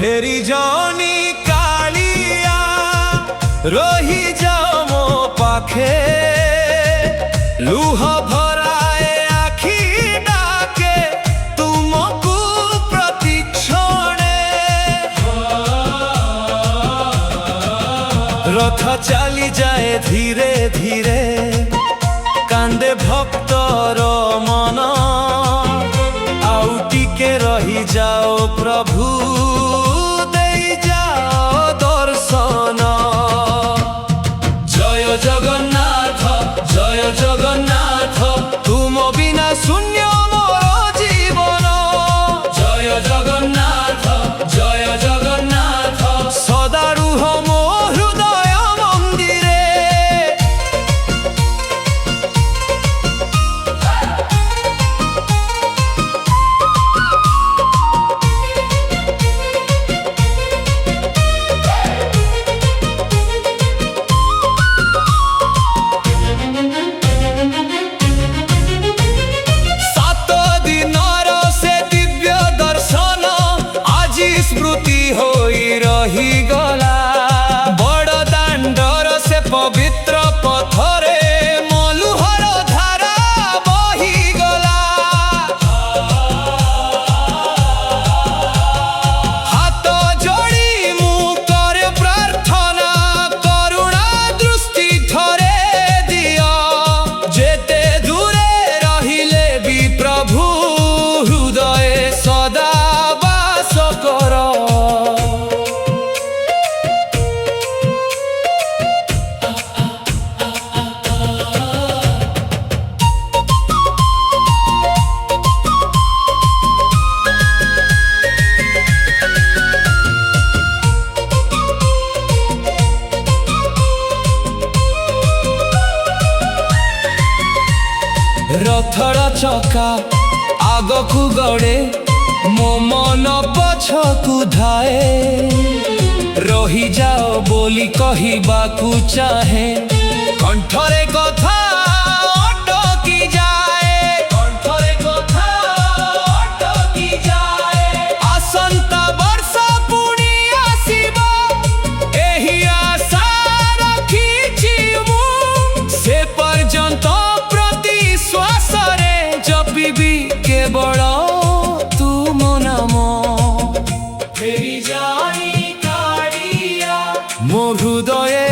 फेरी जानी कालिया रही जाओ मो पाखे लुह भराए आखि डाके तुमको प्रतीक्षणे रथ चली जाए धीरे धीरे कांदे भक्तर मन आउ टिके रही जाओ प्रभु जगन्नाथ तुम बिना शून्य मोर जीवन जय जगन्नाथ सदा रुह मो हृदय मंदिरे स्मृति होई रही गला बड़ दांडर से पवित्र पथरे मलुहर धारा बही गला हाथ जोड़ी मु करे प्रार्थना करुणा दृष्टि थरे दिया जेते दूरे रहिले भी प्रभु हृदय सदा रथर चका आगकू गड़े मो मन पछकू धाए रही जाओ बोली कहिबाकू चाहे कंठरे कथा अटकी जाए कंठरे कथा अटकी जाए आसंता वर्ष पुणी आसीबो एही आशा रखिछि मु से पर्यंत श्वासरे जपिबी केवल तुम नाम फेरी जानी कालिया मो हृदये